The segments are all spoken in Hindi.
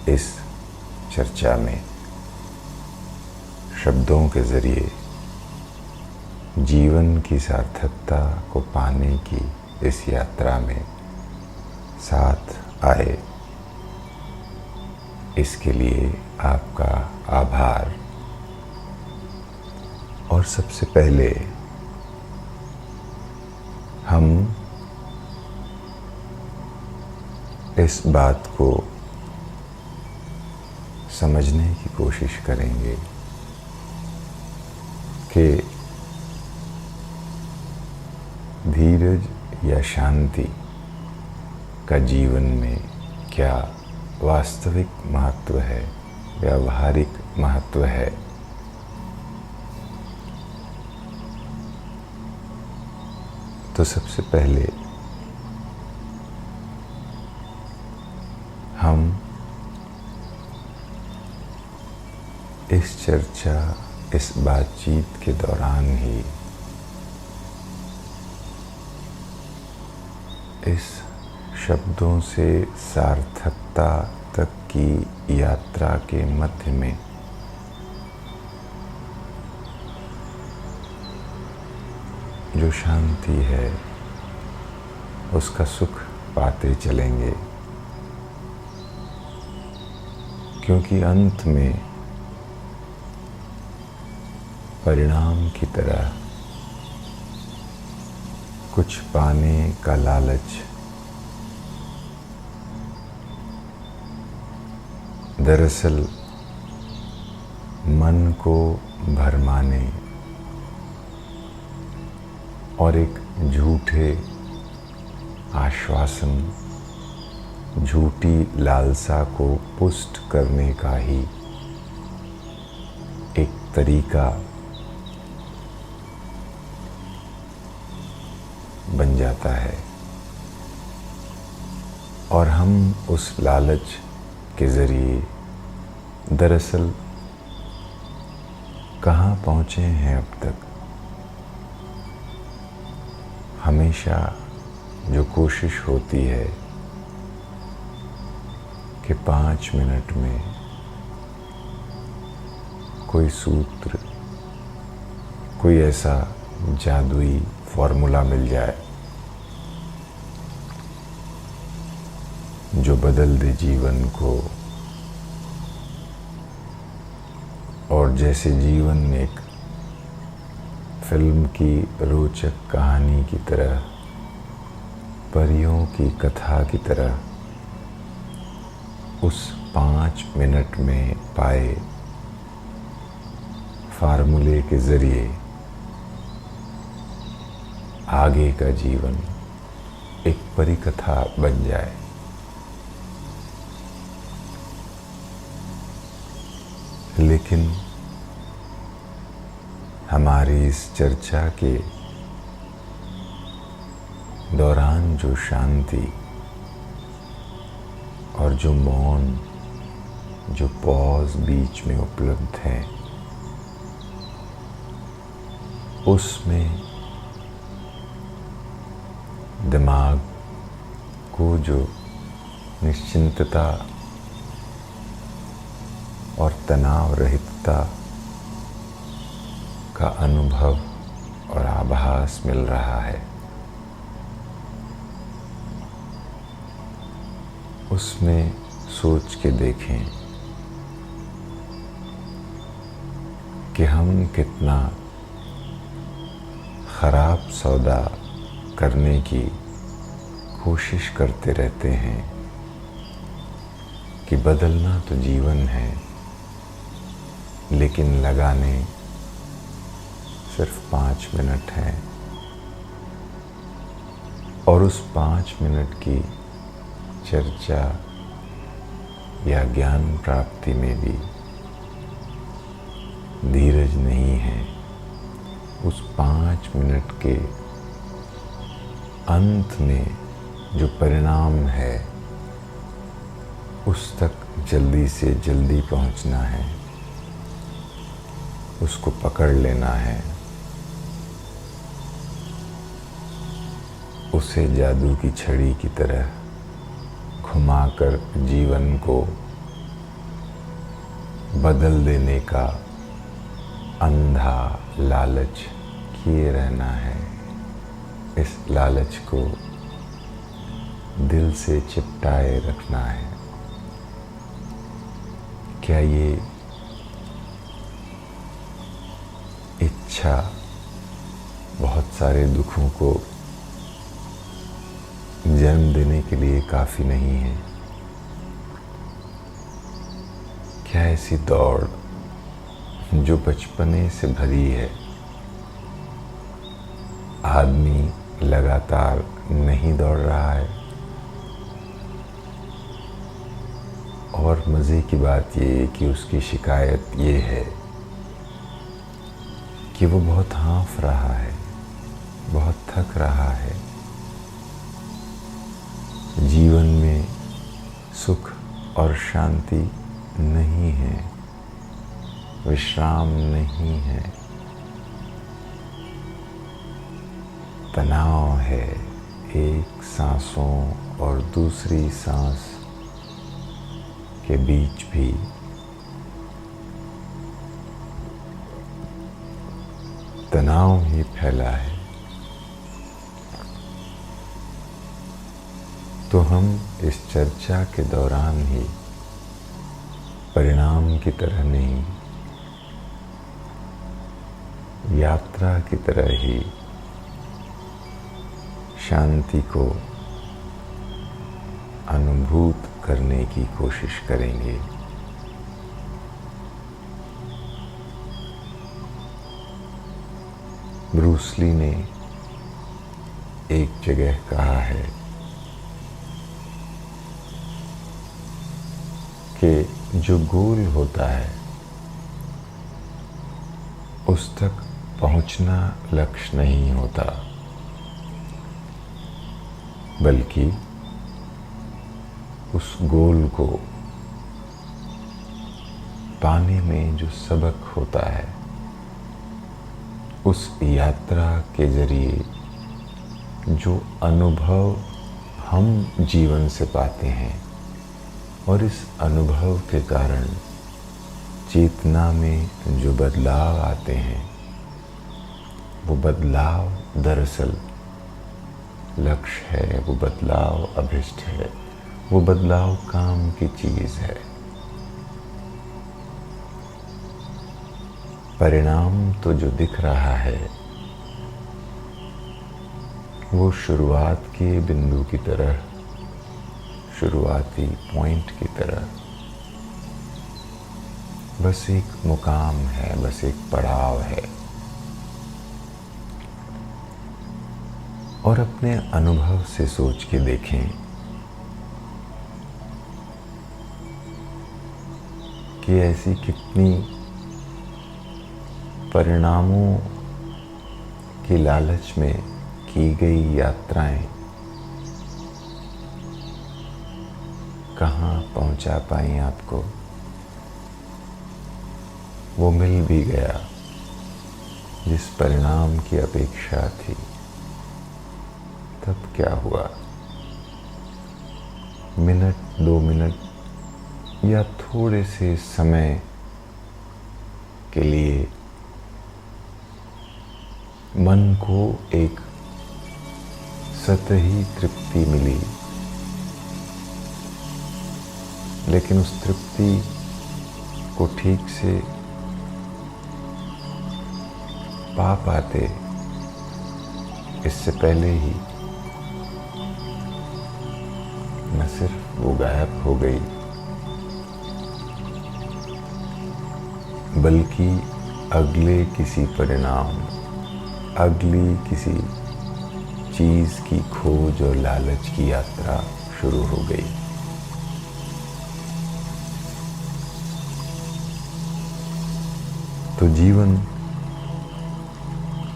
इस चर्चा में शब्दों के जरिए जीवन की सार्थकता को पाने की इस यात्रा में साथ आए, इसके लिए आपका आभार। और सबसे पहले हम इस बात को समझने की कोशिश करेंगे कि धीरज या शांति का जीवन में क्या वास्तविक महत्व है, व्यावहारिक महत्व है। तो सबसे पहले हम इस चर्चा, इस बातचीत के दौरान ही इस शब्दों से सार्थकता तक की यात्रा के मध्य में जो शांति है उसका सुख पाते चलेंगे, क्योंकि अंत में परिणाम की तरह कुछ पाने का लालच दरअसल मन को भरमाने और एक झूठे आश्वासन, झूठी लालसा को पुष्ट करने का ही एक तरीका बन जाता है। और हम उस लालच के जरिए दरअसल कहाँ पहुँचे हैं अब तक। हमेशा जो कोशिश होती है कि 5 मिनट में कोई सूत्र, कोई ऐसा जादुई फॉर्मूला मिल जाए जो बदल दे जीवन को, और जैसे जीवन एक फिल्म की रोचक कहानी की तरह, परियों की कथा की तरह उस 5 मिनट में पाए फार्मूले के जरिए आगे का जीवन एक परिकथा बन जाए। लेकिन हमारी इस चर्चा के दौरान जो शांति और जो मौन, जो पॉज बीच में उपलब्ध है, उसमें दिमाग को जो निश्चिंतता और तनाव रहितता का अनुभव और आभास मिल रहा है, उसमें सोच के देखें कि हम कितना खराब सौदा करने की कोशिश करते रहते हैं कि बदलना तो जीवन है, लेकिन लगाने सिर्फ 5 मिनट हैं। और उस 5 मिनट की चर्चा या ज्ञान प्राप्ति में भी धीरज नहीं है। उस 5 मिनट के अंत में जो परिणाम है उस तक जल्दी से जल्दी पहुंचना है, उसको पकड़ लेना है, उसे जादू की छड़ी की तरह घुमाकर जीवन को बदल देने का अंधा लालच किए रहना है। इस लालच को दिल से चिपटाए रखना है। क्या ये इच्छा बहुत सारे दुखों को जन्म देने के लिए काफी नहीं है? क्या ऐसी दौड़ जो बचपने से भरी है, आदमी लगातार नहीं दौड़ रहा है? और मज़े की बात ये कि उसकी शिकायत ये है कि वो बहुत हाँफ रहा है, बहुत थक रहा है। जीवन में सुख और शांति नहीं है, विश्राम नहीं है, तनाव है। एक सांसों और दूसरी सांस के बीच भी तनाव ही फैला है। तो हम इस चर्चा के दौरान ही परिणाम की तरह नहीं, यात्रा की तरह ही शांति को अनुभूत करने की कोशिश करेंगे। ब्रूस ली ने एक जगह कहा है कि जो गोल होता है उस तक पहुंचना लक्ष्य नहीं होता, बल्कि उस गोल को पाने में जो सबक होता है, उस यात्रा के जरिए जो अनुभव हम जीवन से पाते हैं और इस अनुभव के कारण चेतना में जो बदलाव आते हैं, वो बदलाव दरअसल लक्ष्य है, वो बदलाव अभिष्ट है, वो बदलाव काम की चीज है। परिणाम तो जो दिख रहा है वो शुरुआत के बिंदु की तरह, शुरुआती पॉइंट की तरह बस एक मुकाम है, बस एक पड़ाव है। और अपने अनुभव से सोच के देखें कि ऐसी कितनी परिणामों की लालच में की गई यात्राएं कहाँ पहुंचा पाई आपको। वो मिल भी गया जिस परिणाम की अपेक्षा थी, तब क्या हुआ? मिनट, 2 मिनट या थोड़े से समय के लिए मन को एक सतही तृप्ति मिली, लेकिन उस तृप्ति को ठीक से पा पाते इससे पहले ही न सिर्फ वो गायब हो गई, बल्कि अगले किसी परिणाम, अगली किसी चीज की खोज और लालच की यात्रा शुरू हो गई। तो जीवन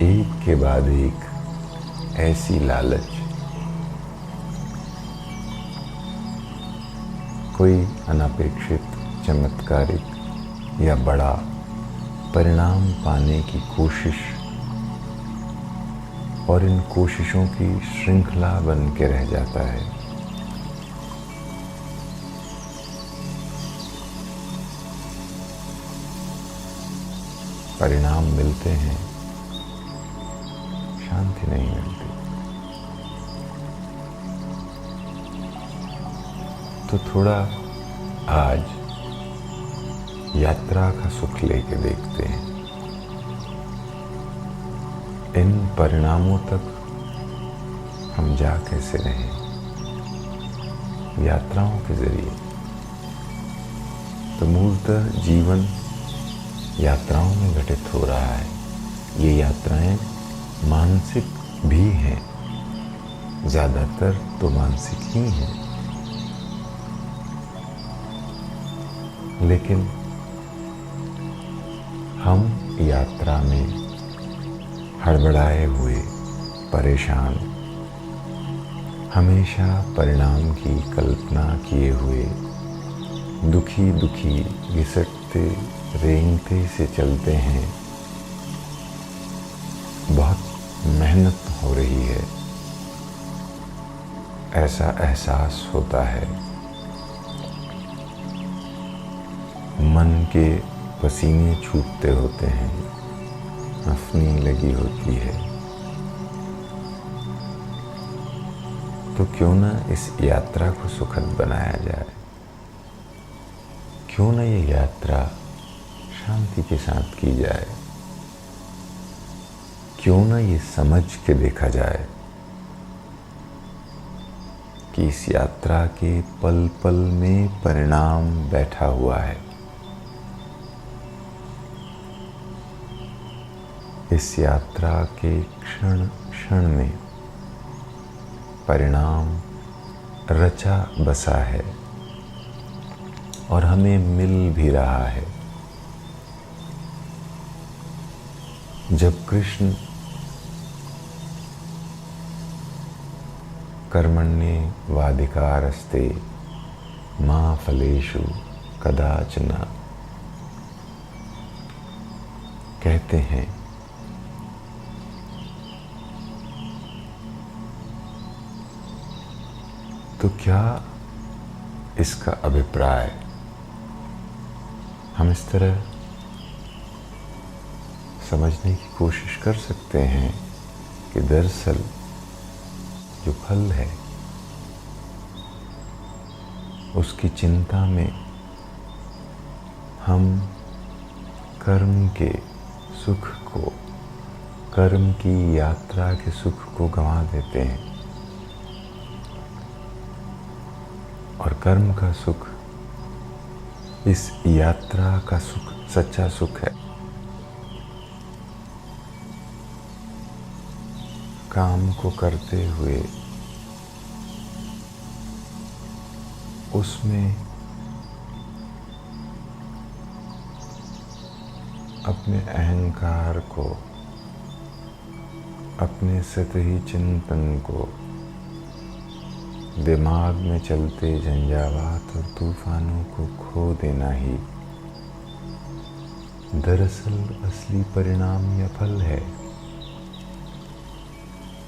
एक के बाद एक ऐसी लालच, कोई अनपेक्षित, चमत्कारिक या बड़ा परिणाम पाने की कोशिश और इन कोशिशों की श्रृंखला बन के रह जाता है। परिणाम मिलते हैं, शांति नहीं मिलती। तो थोड़ा आज यात्रा का सुख लेके देखते हैं। इन परिणामों तक हम जा कैसे रहें? यात्राओं के जरिए। तो मूलतः जीवन यात्राओं में घटित हो रहा है। ये यात्राएं मानसिक भी हैं, ज्यादातर तो मानसिक ही हैं, लेकिन हम यात्रा में हड़बड़ाए हुए, परेशान, हमेशा परिणाम की कल्पना किए हुए, दुखी दुखी घिसटते रेंगते से चलते हैं। बहुत मेहनत हो रही है, ऐसा एहसास होता है। मन के पसीने छूटते होते हैं, हंसने लगी होती है। तो क्यों ना इस यात्रा को सुखद बनाया जाए? क्यों ना ये यात्रा शांति के साथ की जाए? क्यों ना ये समझ के देखा जाए कि इस यात्रा के पल पल में परिणाम बैठा हुआ है। इस यात्रा के क्षण क्षण में परिणाम रचा बसा है और हमें मिल भी रहा है। जब कृष्ण कर्मण्येवाधिकारस्ते मा फलेषु कदाचन कहते हैं, तो क्या इसका अभिप्राय हम इस तरह समझने की कोशिश कर सकते हैं कि दरअसल जो फल है उसकी चिंता में हम कर्म के सुख को, कर्म की यात्रा के सुख को गंवा देते हैं। और कर्म का सुख इस यात्रा का सुख, सच्चा सुख है। काम को करते हुए उसमें अपने अहंकार को, अपने सतही चिंतन को, दिमाग में चलते झंझावात और तूफानों को खो देना ही दरअसल असली परिणाम या फल है।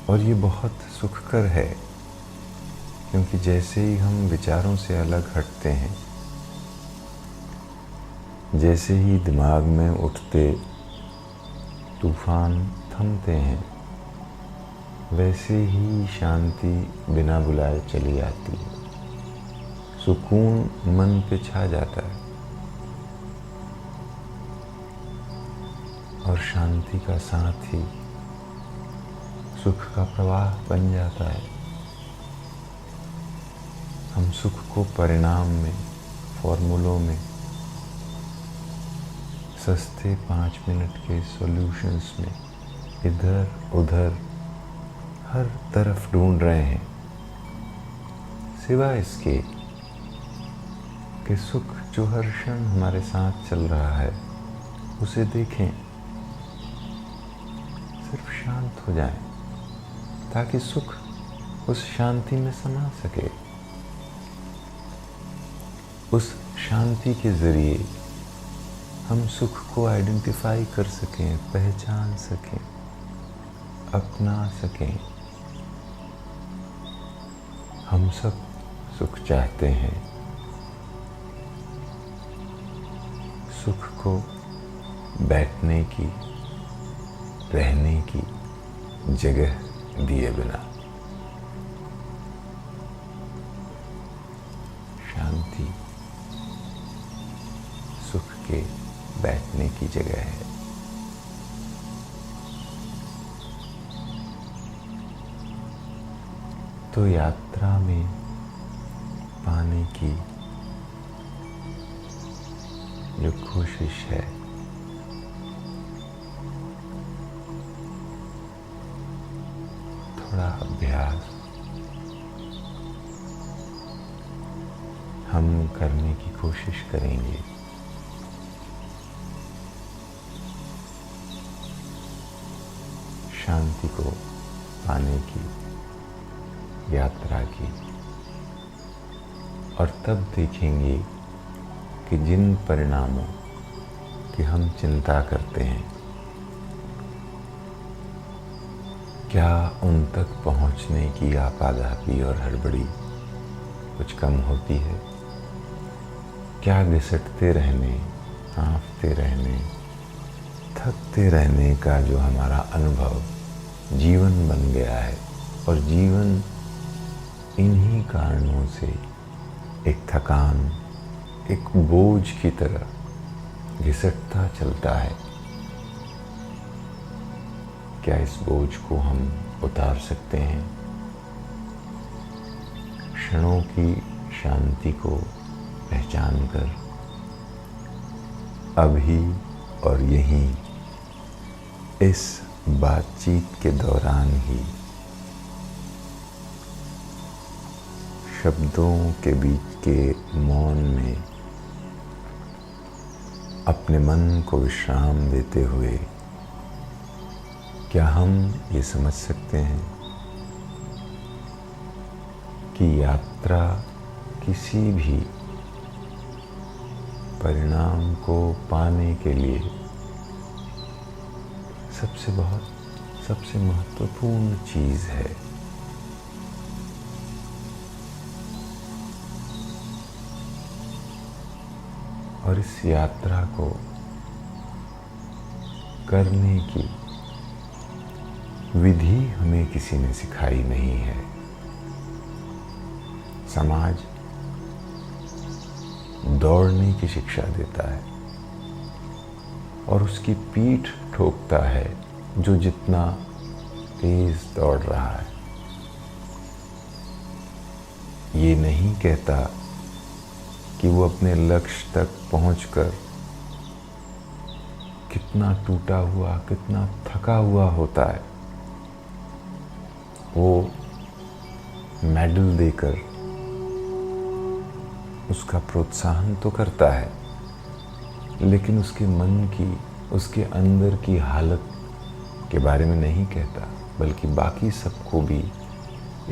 और ये बहुत सुखकर है, क्योंकि जैसे ही हम विचारों से अलग हटते हैं, जैसे ही दिमाग में उठते तूफान थमते हैं, वैसे ही शांति बिना बुलाए चली आती है। सुकून मन पे छा जाता है और शांति का साथ ही सुख का प्रवाह बन जाता है। हम सुख को परिणाम में, फॉर्मूलों में, सस्ते 5 मिनट के सॉल्यूशंस में इधर उधर हर तरफ ढूंढ रहे हैं, सिवाय इसके कि सुख जो हर क्षण हमारे साथ चल रहा है उसे देखें, सिर्फ शांत हो जाएं, ताकि सुख उस शांति में समा सके। उस शांति के जरिए हम सुख को आइडेंटिफाई कर सकें, पहचान सकें, अपना सकें। हम सब सुख चाहते हैं, सुख को बैठने की, रहने की जगह दिए बिना। शांति सुख के बैठने की जगह है। तो यात्रा में पाने की जो कोशिश है, थोड़ा अभ्यास हम करने की कोशिश करेंगे। शांति को पाने की यात्रा की, और तब देखेंगे कि जिन परिणामों की हम चिंता करते हैं, क्या उन तक पहुंचने की आपाधापी और हड़बड़ी कुछ कम होती है? क्या घिसटते रहने, हाँफते रहने, थकते रहने का जो हमारा अनुभव जीवन बन गया है, और जीवन इन्हीं कारणों से एक थकान, एक बोझ की तरह घिसटता चलता है, क्या इस बोझ को हम उतार सकते हैं? क्षणों की शांति को पहचान कर अभी और यहीं इस बातचीत के दौरान ही शब्दों के बीच के मौन में अपने मन को विश्राम देते हुए क्या हम ये समझ सकते हैं कि यात्रा किसी भी परिणाम को पाने के लिए सबसे महत्वपूर्ण चीज है। और इस यात्रा को करने की विधि हमें किसी ने सिखाई नहीं है। समाज दौड़ने की शिक्षा देता है और उसकी पीठ ठोकता है जो जितना तेज दौड़ रहा है। ये नहीं कहता कि वो अपने लक्ष्य तक पहुंचकर कितना टूटा हुआ, कितना थका हुआ होता है। वो मेडल देकर उसका प्रोत्साहन तो करता है, लेकिन उसके मन की, उसके अंदर की हालत के बारे में नहीं कहता, बल्कि बाकी सबको भी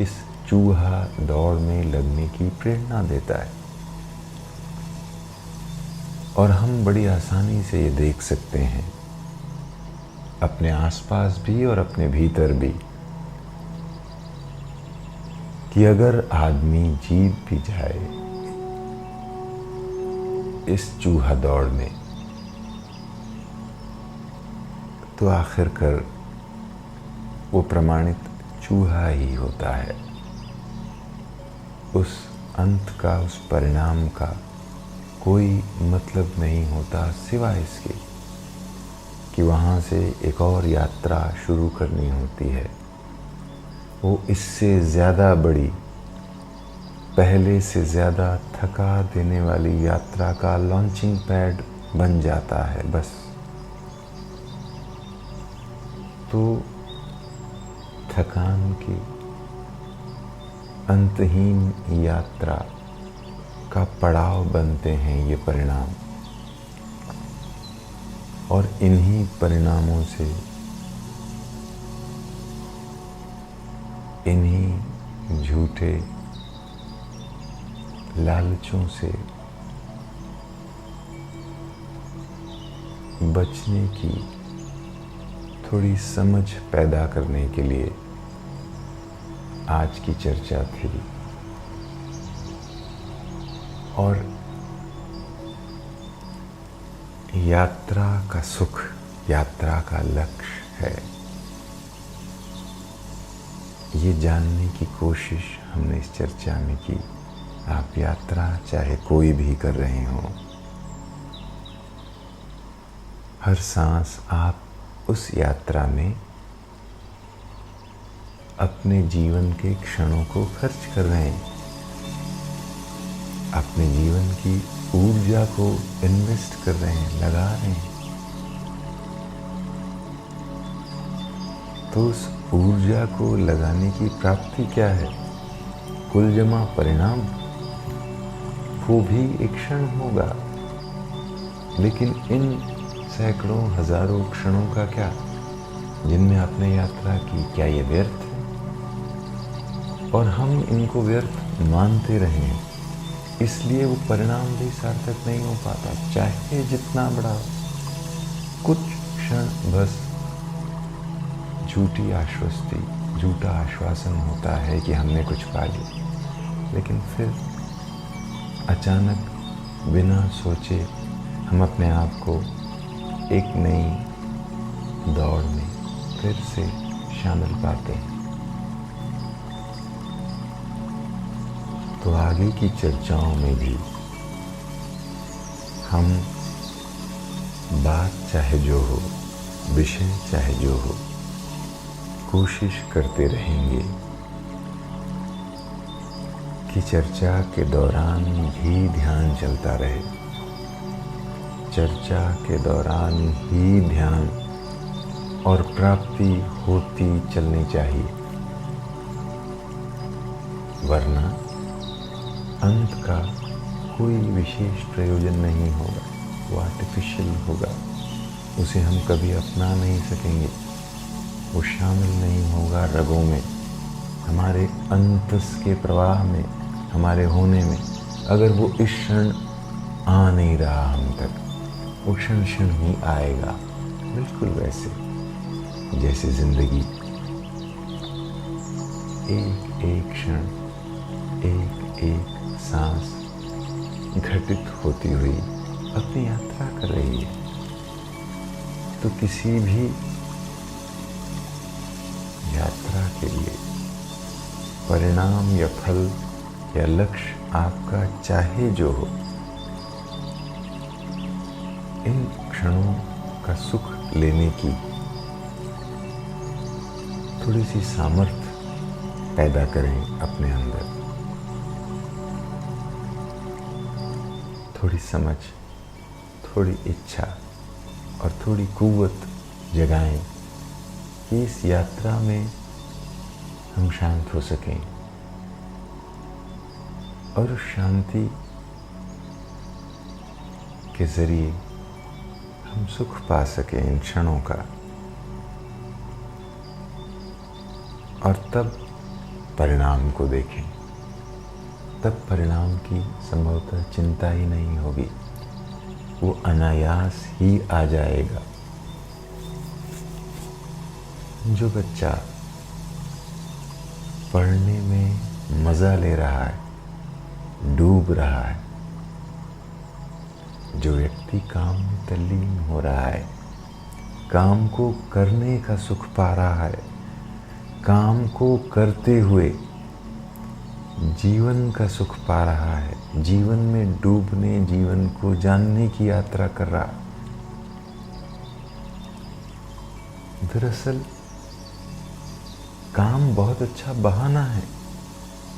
इस चूहा दौड़ में लगने की प्रेरणा देता है। और हम बड़ी आसानी से ये देख सकते हैं, अपने आसपास भी और अपने भीतर भी, कि अगर आदमी जीत भी जाए इस चूहा दौड़ में, तो आखिरकार वो प्रमाणित चूहा ही होता है। उस अंत का, उस परिणाम का कोई मतलब नहीं होता, सिवाय इसके कि वहाँ से एक और यात्रा शुरू करनी होती है। वो इससे ज़्यादा बड़ी, पहले से ज़्यादा थका देने वाली यात्रा का लॉन्चिंग पैड बन जाता है बस। तो थकान की अंतहीन यात्रा का पड़ाव बनते हैं ये परिणाम, और इन्हीं परिणामों से, इन्हीं झूठे लालचों से बचने की थोड़ी समझ पैदा करने के लिए आज की चर्चा थी। और यात्रा का सुख, यात्रा का लक्ष्य है, ये जानने की कोशिश हमने इस चर्चा में की। आप यात्रा चाहे कोई भी कर रहे हो, हर सांस आप उस यात्रा में अपने जीवन के क्षणों को खर्च कर रहे हैं, अपने जीवन की ऊर्जा को इन्वेस्ट कर रहे हैं, लगा रहे हैं। तो उस ऊर्जा को लगाने की प्राप्ति क्या है? कुल जमा परिणाम, वो भी एक क्षण होगा, लेकिन इन सैकड़ों हजारों क्षणों का क्या, जिनमें आपने यात्रा की, क्या ये व्यर्थ है? और हम इनको व्यर्थ मानते रहे हैं, इसलिए वो परिणाम भी सार्थक नहीं हो पाता, चाहे जितना बड़ा हो। कुछ क्षण बस झूठी आश्वस्ति, झूठा आश्वासन होता है कि हमने कुछ पा लिया, लेकिन फिर अचानक बिना सोचे हम अपने आप को एक नई दौड़ में फिर से शामिल पाते हैं। तो आगे की चर्चाओं में भी हम बात चाहे जो हो, विषय चाहे जो हो, कोशिश करते रहेंगे कि चर्चा के दौरान भी ध्यान चलता रहे, चर्चा के दौरान ही ध्यान और प्राप्ति होती चलनी चाहिए, वरना अंत का कोई विशेष प्रयोजन नहीं होगा, वो आर्टिफिशियल होगा, उसे हम कभी अपना नहीं सकेंगे, वो शामिल नहीं होगा रगों में, हमारे अंतस के प्रवाह में, हमारे होने में। अगर वो इस क्षण आ नहीं रहा हम तक, वो क्षण क्षण ही आएगा, बिल्कुल वैसे जैसे जिंदगी एक एक क्षण, एक एक सांस घटित होती हुई अपनी यात्रा कर रही है। तो किसी भी यात्रा के लिए परिणाम या फल या लक्ष्य आपका चाहे जो हो, इन क्षणों का सुख लेने की थोड़ी सी सामर्थ्य पैदा करें अपने अंदर, थोड़ी समझ, थोड़ी इच्छा और थोड़ी कुव्वत जगाएं कि इस यात्रा में हम शांत हो सकें और उस शांति के जरिए हम सुख पा सकें इन क्षणों का। और तब परिणाम को देखें, तब परिणाम की संभवतः चिंता ही नहीं होगी, वो अनायास ही आ जाएगा। जो बच्चा पढ़ने में मजा ले रहा है, डूब रहा है, जो व्यक्ति काम में तल्लीन हो रहा है, काम को करने का सुख पा रहा है, काम को करते हुए जीवन का सुख पा रहा है, जीवन में डूबने, जीवन को जानने की यात्रा कर रहा। दरअसल काम बहुत अच्छा बहाना है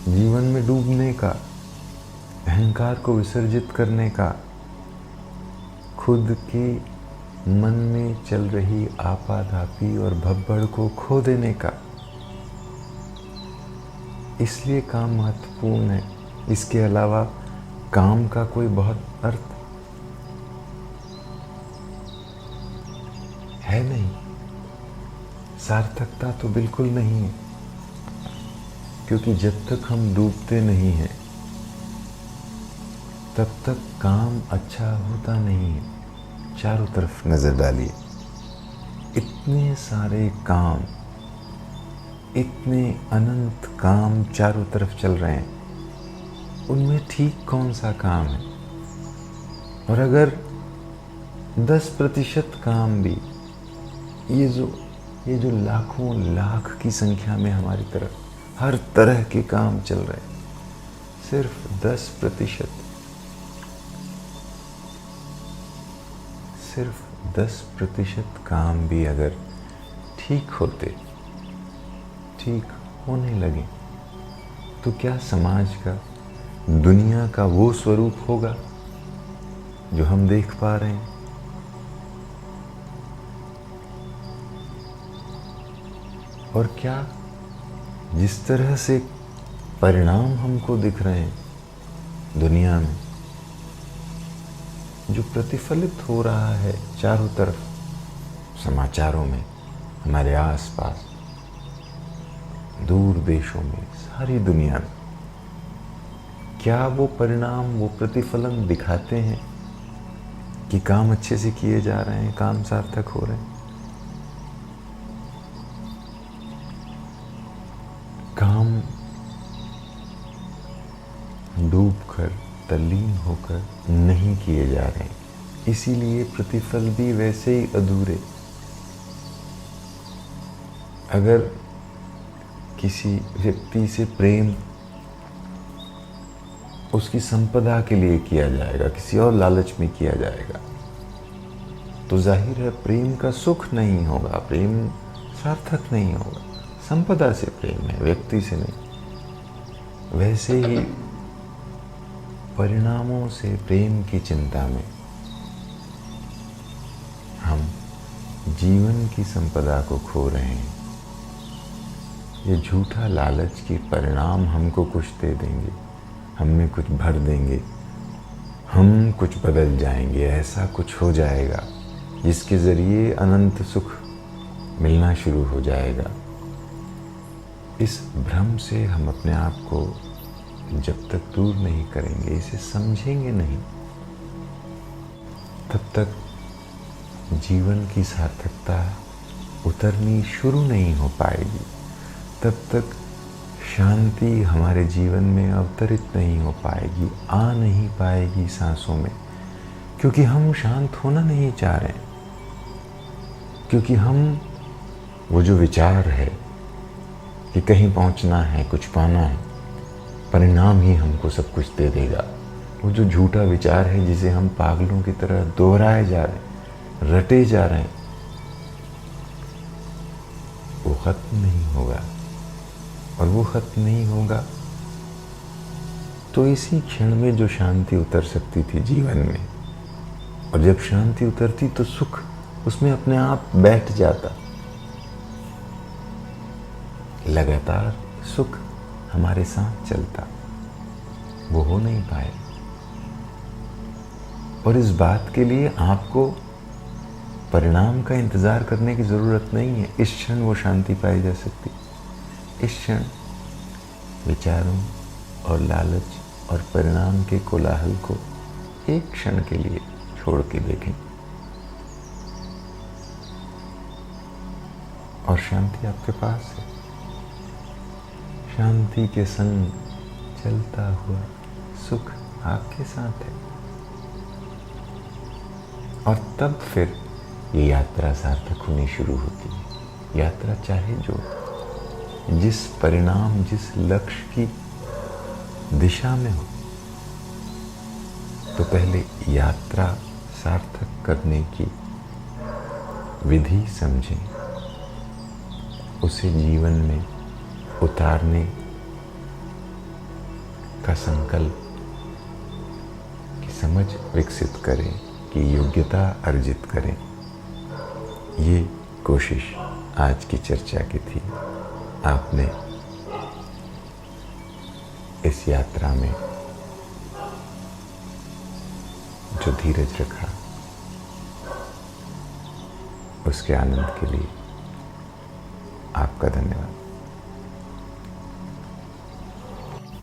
जीवन में डूबने का, अहंकार को विसर्जित करने का, खुद के मन में चल रही आपाधापी और भब्बड़ को खो देने का। इसलिए काम महत्वपूर्ण है, इसके अलावा काम का कोई बहुत अर्थ है नहीं, सार्थकता तो बिल्कुल नहीं है, क्योंकि जब तक हम डूबते नहीं हैं तब तक काम अच्छा होता नहीं है। चारों तरफ नजर डालिए, इतने सारे काम, इतने अनंत काम चारों तरफ चल रहे हैं, उनमें ठीक कौन सा काम है? और अगर 10% काम भी, ये जो लाखों लाख की संख्या में हमारी तरफ हर तरह के काम चल रहे हैं, सिर्फ 10% काम भी अगर ठीक होने लगे तो क्या समाज का, दुनिया का वो स्वरूप होगा जो हम देख पा रहे हैं? और क्या जिस तरह से परिणाम हमको दिख रहे हैं दुनिया में, जो प्रतिफलित हो रहा है चारों तरफ, समाचारों में, हमारे आसपास, दूर देशों में, सारी दुनिया में, क्या वो परिणाम, वो प्रतिफलन दिखाते हैं कि काम अच्छे से किए जा रहे हैं, काम सार्थक हो रहे हैं? काम डूबकर, तल्लीन होकर नहीं किए जा रहे हैं, इसीलिए प्रतिफल भी वैसे ही अधूरे। अगर किसी व्यक्ति से प्रेम उसकी संपदा के लिए किया जाएगा, किसी और लालच में किया जाएगा, तो जाहिर है प्रेम का सुख नहीं होगा, प्रेम सार्थक नहीं होगा। संपदा से प्रेम है, व्यक्ति से नहीं। वैसे ही परिणामों से प्रेम की चिंता में हम जीवन की संपदा को खो रहे हैं। ये झूठा लालच कि परिणाम हमको कुछ दे देंगे, हमें कुछ भर देंगे, हम कुछ बदल जाएंगे, ऐसा कुछ हो जाएगा जिसके ज़रिए अनंत सुख मिलना शुरू हो जाएगा। इस भ्रम से हम अपने आप को जब तक दूर नहीं करेंगे, इसे समझेंगे नहीं, तब तक जीवन की सार्थकता उतरनी शुरू नहीं हो पाएगी, तब तक शांति हमारे जीवन में अवतरित नहीं हो पाएगी, आ नहीं पाएगी सांसों में, क्योंकि हम शांत होना नहीं चाह रहे हैं। क्योंकि हम वो जो विचार है कि कहीं पहुंचना है, कुछ पाना है, परिणाम ही हमको सब कुछ दे देगा, वो जो झूठा विचार है जिसे हम पागलों की तरह दोहराए जा रहे हैं, रटे जा रहे हैं, वो खत्म नहीं होगा। और वो खत्म नहीं होगा तो इसी क्षण में जो शांति उतर सकती थी जीवन में, और जब शांति उतरती तो सुख उसमें अपने आप बैठ जाता। लगातार सुख हमारे साथ चलता, वो हो नहीं पाए। और इस बात के लिए आपको परिणाम का इंतजार करने की जरूरत नहीं है। इस क्षण वो शांति पाई जा सकती। इस क्षण विचारों और लालच और परिणाम के कोलाहल को एक क्षण के लिए छोड़ के देखें, और शांति आपके पास है। शांति के संग चलता हुआ सुख आपके साथ है। और तब फिर ये यात्रा सार्थक होनी शुरू होती है। यात्रा चाहे जो, जिस परिणाम, जिस लक्ष्य की दिशा में हो, तो पहले यात्रा सार्थक करने की विधि समझें, उसे जीवन में उतारने का संकल्प की समझ विकसित करें, की योग्यता अर्जित करें। ये कोशिश आज की चर्चा की थी। आपने इस यात्रा में जो धीरज रखा, उसके आनंद के लिए आपका धन्यवाद।